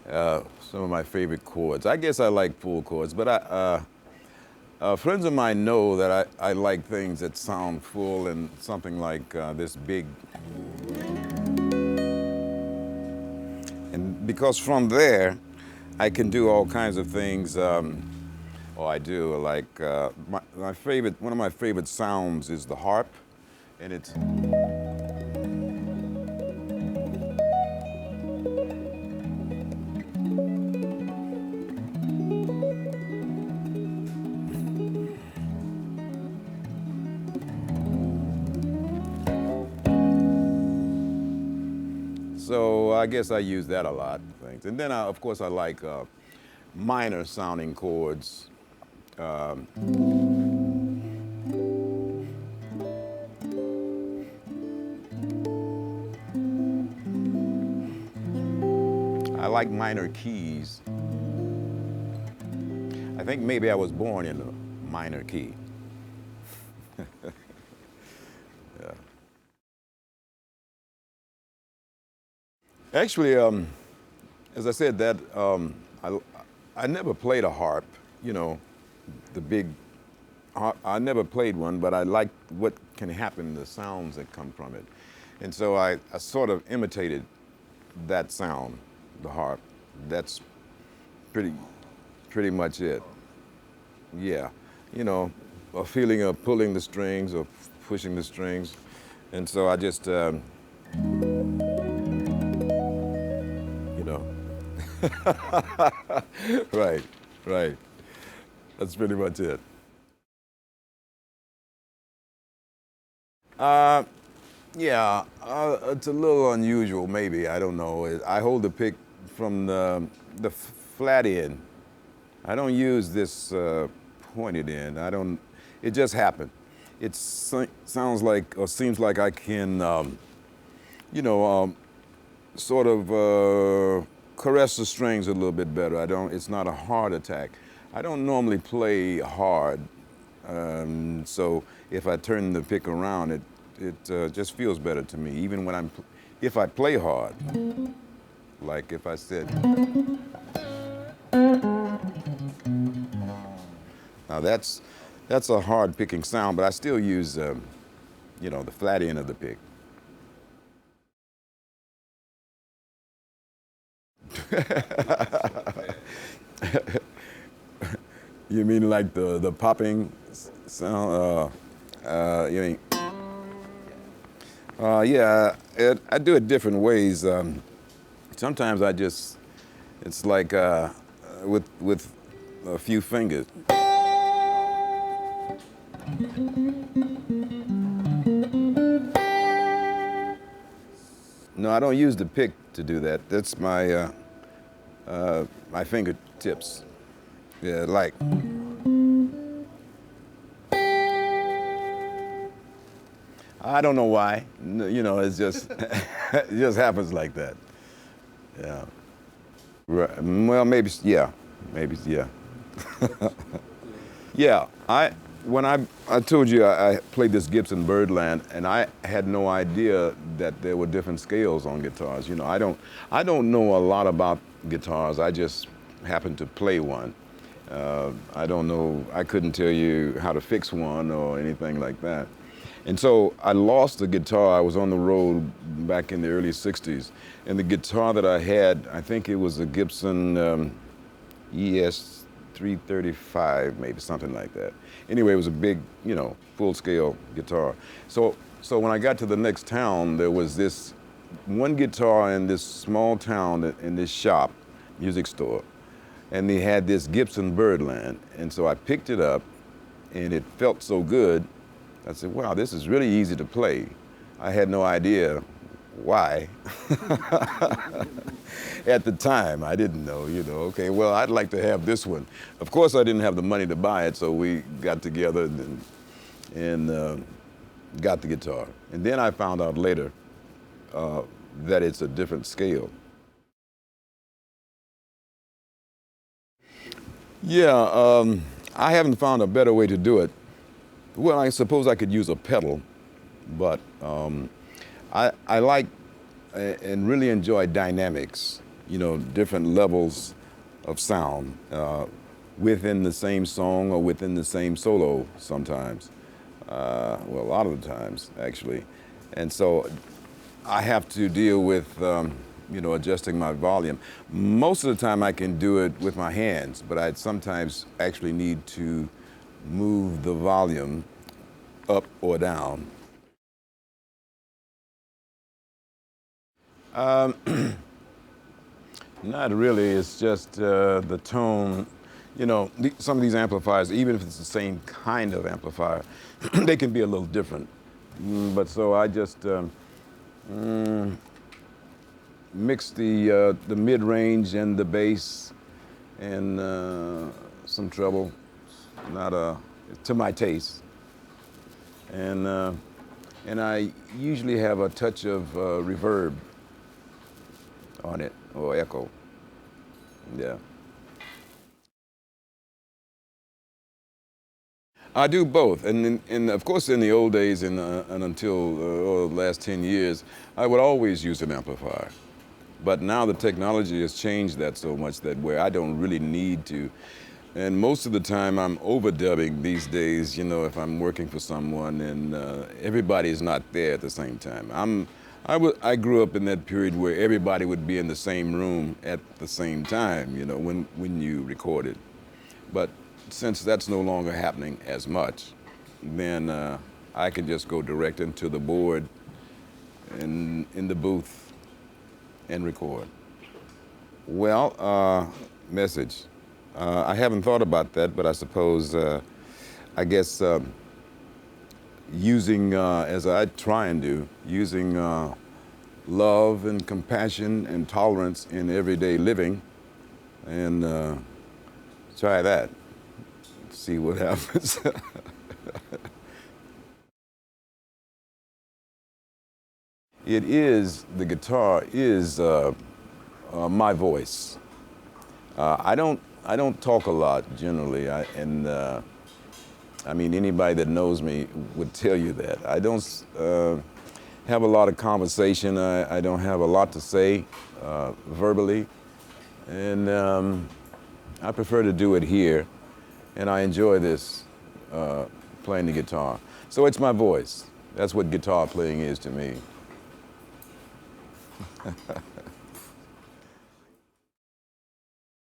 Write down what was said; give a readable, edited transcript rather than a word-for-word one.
Some of my favorite chords. I guess I like full chords, but friends of mine know that I like things that sound full and something like this big. And because from there, I can do all kinds of things. Or I do like my favorite. One of my favorite sounds is the harp, and it's. So I guess I use that a lot. Things, and then of course I like minor sounding chords. Um, I like minor keys. I think maybe I was born in a minor key. Yeah. Actually, as I said, that I never played a harp. You know, the big. I never played one, but I like what can happen, the sounds that come from it, and so I sort of imitated that sound, the harp. That's pretty pretty much it. Yeah, you know, a feeling of pulling the strings or pushing the strings, and so I just you know. Right, right. That's pretty much it. Uh, yeah, it's a little unusual, maybe. I don't know. I hold the pick from the flat end. I don't use this pointed end. I don't. It just happened. It sounds like or seems like I can, you know, sort of caress the strings a little bit better. I don't. It's not a hard attack. I don't normally play hard, so if I turn the pick around, it just feels better to me. Even when if I play hard, like if I said, now that's a hard picking sound, but I still use, you know, the flat end of the pick. You mean like the popping sound? You mean? Yeah, I do it different ways. Sometimes it's like with a few fingers. No, I don't use the pick to do that. That's my fingertips. Yeah, like. I don't know why. You know, it's just it just happens like that. Yeah. Right. Well, maybe yeah, maybe yeah. Yeah. I told you I played this Gibson Birdland, and I had no idea that there were different scales on guitars. You know, I don't know a lot about guitars. I just happened to play one. I don't know. I couldn't tell you how to fix one or anything like that. And so I lost the guitar. I was on the road back in the early 60s. And the guitar that I had, I think it was a Gibson ES 335, maybe something like that. Anyway, it was a big, you know, full-scale guitar. So when I got to the next town, there was this one guitar in this small town in this shop, music store. And they had this Gibson Birdland. And so I picked it up, and it felt so good. I said, wow, this is really easy to play. I had no idea why. At the time, I didn't know, you know, okay, well, I'd like to have this one. Of course, I didn't have the money to buy it, so we got together and got the guitar. And then I found out later that it's a different scale. Yeah, I haven't found a better way to do it. Well, I suppose I could use a pedal, but I like and really enjoy dynamics. different levels of sound within the same song or within the same solo sometimes. Well, a lot of the times, actually. And so I have to deal with, adjusting my volume. Most of the time I can do it with my hands, but I sometimes actually need to move the volume up or down. Not really. It's just the tone. Some of these amplifiers, even if it's the same kind of amplifier, they can be a little different. But so I just mix the mid-range and the bass and some treble, not to my taste. And I usually have a touch of reverb on it, or echo. Yeah. I do both, and of course in the old days and until the last 10 years, I would always use an amplifier. But now the technology has changed that so much that where I don't really need to. And most of the time I'm overdubbing these days, if I'm working for someone and everybody's not there at the same time. I grew up in that period where everybody would be in the same room at the same time, when you recorded. But since that's no longer happening as much, then I can just go direct into the board in the booth and record. Well, message. I haven't thought about that, but I suppose, I guess using, as I try and do, using love and compassion and tolerance in everyday living, and try that. See what happens. The guitar is my voice. I don't talk a lot generally, I mean, anybody that knows me would tell you that. I don't have a lot of conversation. I don't have a lot to say verbally, and I prefer to do it here. And I enjoy this, playing the guitar. So it's my voice. That's what guitar playing is to me.